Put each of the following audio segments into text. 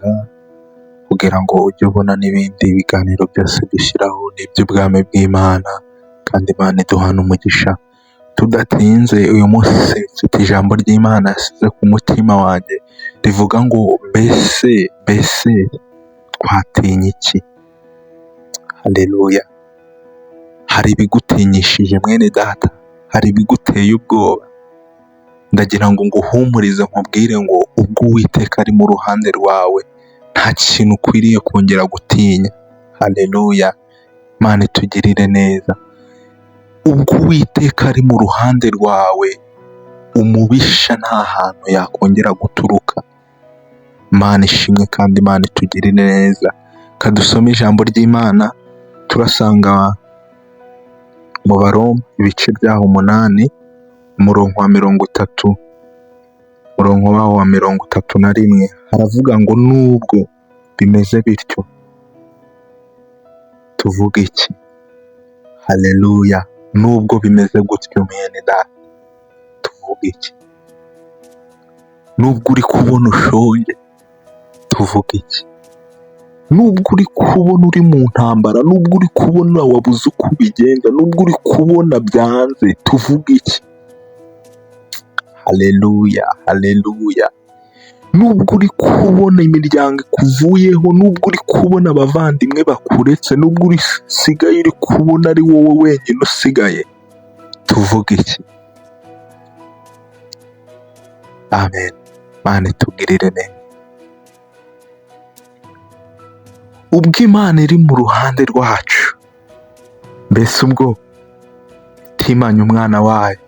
gusenga kugira ngo ujye ubona n'ibindi biganiro byose dushyiraho n'iby'ubwami bw'Imana, kandi Imana iduhana umugisha. Tudatinze, uyu munsi mfite ijambo ry'Imana yasize ku mutima wanjye rivuga ngo mbese twatinya iki? Haleluya! Hari ibigutinyishije mwene data, hari ibiguteye ubwoba. Ndagira ngo nguhumurize nkubwire ngo ubwo Uwiteka ari mu ruhande rwawe nta kintu ukwiriye kongera gutinya. Haleluya! Imana itugirire neza. Ubwo Uwiteka ari mu ruhande rwawe, umubisha nta hantu yakongera guturuka. Imana ishimwe kandi Imana itugirire neza. Kadusome ijambo ry'Imana, turasanga mu Baroma ibice byaho 8, umurongo wa 30, umurongo waho wa 31, haravuga ngo nubwo bimeze bityo tuvuga iki? Haleluya! Nubwo bimeze gutyo mwene data, tuvuga iki? Nubwo uri kubona ushonje, tuvuga iki? Nubwo uri kubona uri mu ntambara, nubwo uri kubona wabuze uko ubigenza, nubwo uri kubona byanze, tuvuga iki? Haleluya! Haleluya! Nubwo uri kubona imiryango ikuvuyeho, nubwo uri kubona abavandimwe bakuretse, nubwo usigaye uri kubona ari wowe wenyine usigaye, tuvuga iki? Amen. Imana itugirire neza. Ubwo Imana iri mu ruhande rwacu, mbese ubwo itimanya umwana wayo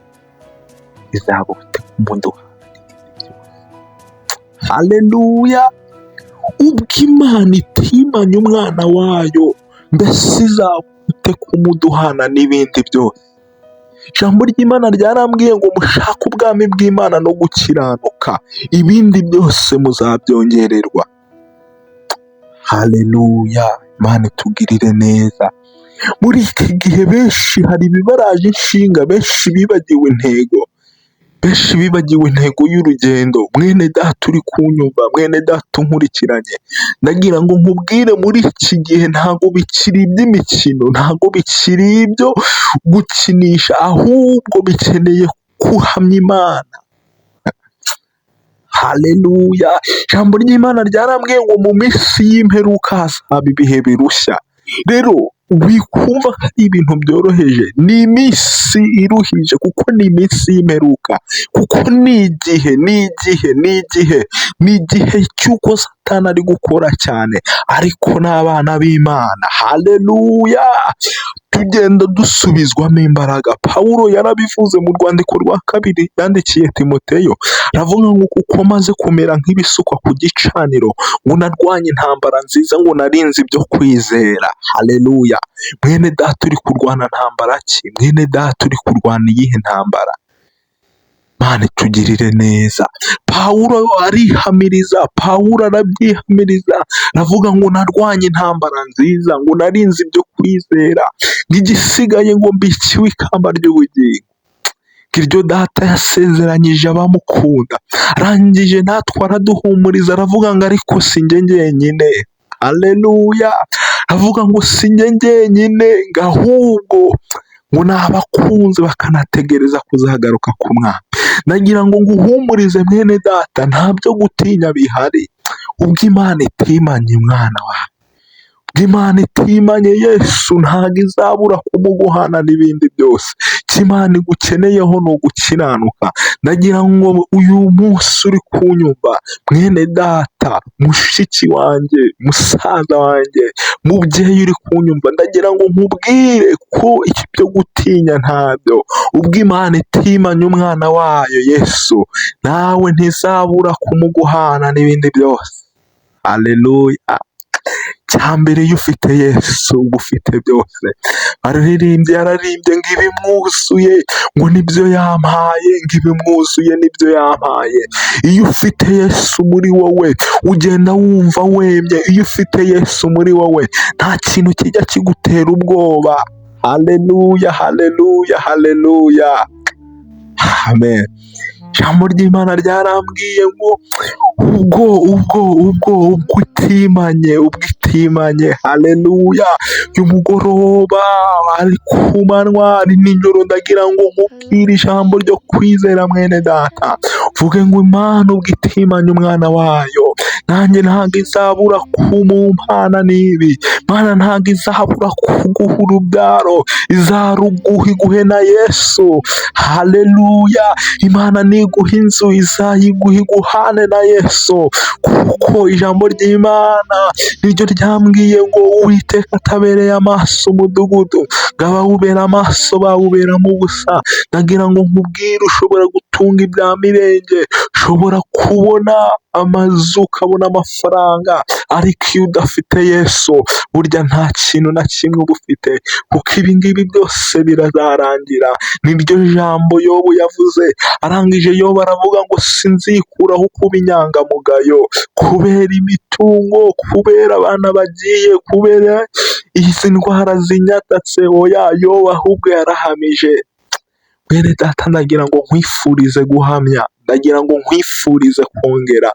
izaba ute kumuduhana n'ibindi byose? Haleluya! Ubwo Imana itimanya umwana wayo, mbese izaba ute kumuduhana n'ibindi byose? Ijambo ry'Imana ryarambwiye ngo mushake ubwami bw'Imana no gukiranuka, ibindi byose muzabyongererwa. Haleluya! Imana itugirire neza. Muri iki gihe benshi hari ibibaraje inshinga, benshi bibagiwe intego y'urugendo. Mwene data uri kunyumva, mwene data unkurikiranye, ndagira ngo nkubwire muri iki gihe ntago bikiri iby'imikino, ntago bikiri ibyo gukinisha, ahubwo bikeneye kuhamya Imana. Haleluya! Ijambo ry'Imana ryarambwiye ngo mu minsi y'imperuka hazaba ibihe birushya. Rero wikumva ko ari ibintu byoroheje, ni iminsi iruhije, kuko ni iminsi y'imperuka, kuko ni igihe cy'uko Satani ari gukora cyane, ariko n'abana b'Imana, haleluya, tugenda dusubizwamo imbaraga. Pawulo yarabivuze mu rwandiko rwa 2 yandikiye Timoteyo, aravuga ngo kuko maze kumera nk'ibisukwa ku gicaniro, ngo narwanye intambara nziza, ngo narinze ibyo kwizera. Haleluya! Mwene data uri kurwana ntambara ki? Mwene data uri kurwana iyihe ntambara? Imana itugirire neza. Pawulo arabyihamiriza, aravuga ngo narwanye intambara nziza, ngo narinze ibyo kwizera, igisigaye ngo mbikiwe ikamba ry'ubugingo. Iryo data yasezeranyije abamukunda, arangije natwe araduhumuriza, aravuga ngo ariko si njye njyenyine. Haleluya! Aravuga ngo si njye njyenyine, ngo ahubwo ngo ni abakunze bakanategereza kuzagaruka k'Umwami. Nagira ngo nguhumurize mwene data, nta byo gutinya bihari. Ubwo Imana itimanye umwana wawe, ubwo Imana itimanye Yesu, ntabwo izabura kumuguhana n'ibindi byose. Icyo Imana igukeneyeho ni ugukiranuka. Nagira ngo uyu munsi uri kunyumva, mwene data, mushiki wanjye, musaza wanjye, mubyeyi uri kunyumva, ndagira ngo nkubwire ko ibyo gutinya ntabyo. Ubwo Imana itimanye umwana wayo Yesu, nawe ntizabura kumuguhana n'ibindi byose. Haleluya! Cyambere iyo ufite Yesu uba ufite byose. Yararimbye ngo ibimwuzuye ngo nibyo yampaye, ngo ibimwuzuye nibyo yampaye. Iyo ufite Yesu muri wowe ugenda wumva wemye. Iyo ufite Yesu muri wowe nta kintu kijya kigutera ubwoba. Haleluya! Haleluya! Haleluya! Amen. ijambo ry'Imana ryarambwiye ngo ubwo utimanye, haleluya, y'umugoroba ari ku manywa ari nijoro, ndagira ngo nkubwire ijambo ryo kwizera mwene data, vuge ngo Imana ubwo itimanye umwana wayo, nanjye ntabwo izabura kumumpana n'ibi, Imana ntabwo izabura kuguha urubyaro, izaruguha iguhe na Yesu, haleluya, Imana niguha inzu izayiguha iguhane na Yesu, kuko ijambo ry'Imana niryo ryambwiye ngo Uwiteka atabereye amaso umudugudu, ngo abawubera amaso bawuberamo ubusa. Ndagira ngo nkubwire, ushobora gutunga ibya mirenge, ushobora kubona amazu, ukabona amafaranga, ariko iyo udafite Yesu burya nta kintu na kimwe uba ufite, kuko ibi ngibi byose birazarangira. Niryo jambo Yobu yavuze, arangije Yobu aravuga ngo sinzikuraho kuba inyangamugayo, kubera imitungo, kubera abana bagiye, kubera izi ndwara zinyatatse. Oya, Yobu ahubwo yarahamije. Mwene data, ndagira ngo nkwifurize guhamya, ndagira ngo nkwifurize kongera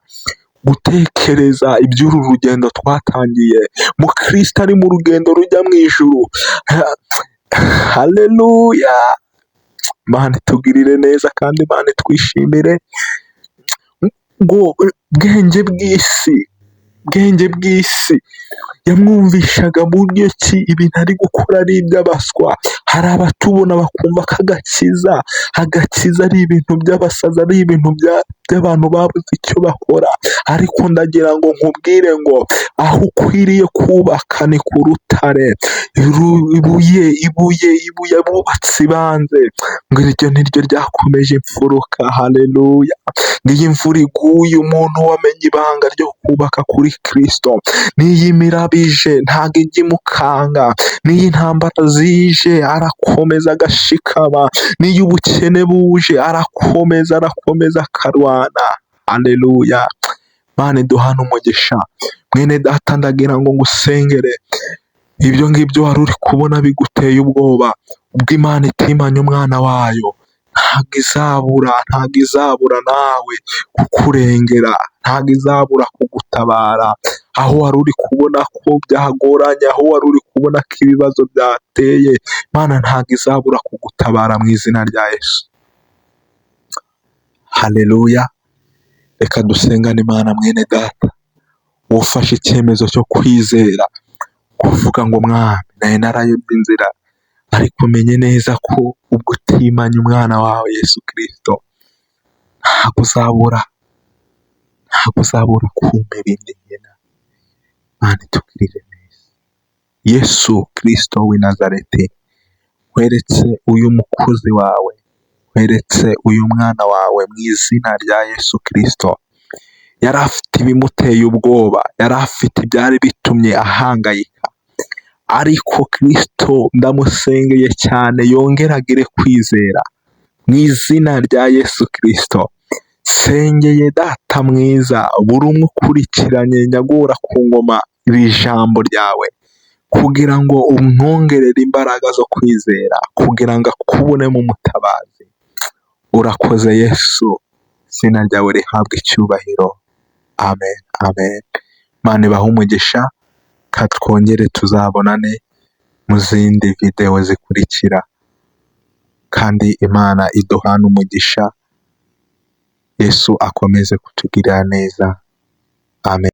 gutekereza iby'uru rugendo twatangiye. Mukristo ari mu rugendo rujya mu ijuru. Haleluya! Imana itugirire neza kandi Imana itwishimire. Ngo bwenge bw'isi yamwumvishaga buryo ki ibintu ari gukora ari iby'abaswa. Hari abatubona bakumva ko agakiza ari ibintu by'abasazi, ari ibintu by'abantu babuze icyo bakora, ariko ndagira ngo nkubwire ngo aho ukwiriye kubaka ni ku rutare. Ibuye abubatsi banze, ngo iryo niryo ryakomeje imfuruka. Haleluya! N'iyo imvura iguye, umuntu wamenye ibanga ryo kubaka kuri Kristo, n'iyo imiraba ije ntabwo ijya imukanga, n'iyo intambara zije arakomeza agashikama, n'iyo ubukene buje arakomeza akarwana. Haleluya! Imana iduhane umugisha. Mwene data, ndagira ngo ngusengere. Ibyo ngibyo wari uri kubona biguteye ubwoba, ubwo Imana itimanye umwana wayo, ntabwo izabura nawe kukurengera, ntabwo izabura kugutabara. Aho wari uri kubona ko byagoranye, aho wari uri kubona ko ibibazo byateye, Imana ntabwo izabura kugutabara mu izina rya Yesu. Haleluya! Reka dusengane Imana. Mwene data, ufashe icyemezo cyo kwizera, kuvuga ngo Mwami, nari narayobye inzira, ariko menye neza ko ubwo utimanye umwana wawe Yesu Kristo, ntabwo uzabura kumpa ibindi nkena. Imana itugirire neza. Yesu Kristo w'i Nazareti, nkweretse uyu mukozi wawe, nkweretse uyu mwana wawe mu izina rya Yesu Kristo. Yari afite ibimuteye ubwoba, yari afite ibyari bitumye ahangayika, ariko Kristo ndamusengeye cyane yongere agire kwizera mu izina rya Yesu Kristo. Sengeye Data mwiza, buri umwe ukurikiranye nyagura ku ngoma iri jambo ryawe, kugira ngo umwongerere imbaraga zo kwizera, kugira ngo akubonemo umutabazi. Urakoze Yesu, izina ryawe rihabwe icyubahiro. Amen, amen. Imana ibahe umugisha, kandi twongere tuzabonane mu zindi videwo zikurikira, kandi Imana iduhane umugisha. Yesu akomeze kutugirira neza. Amen.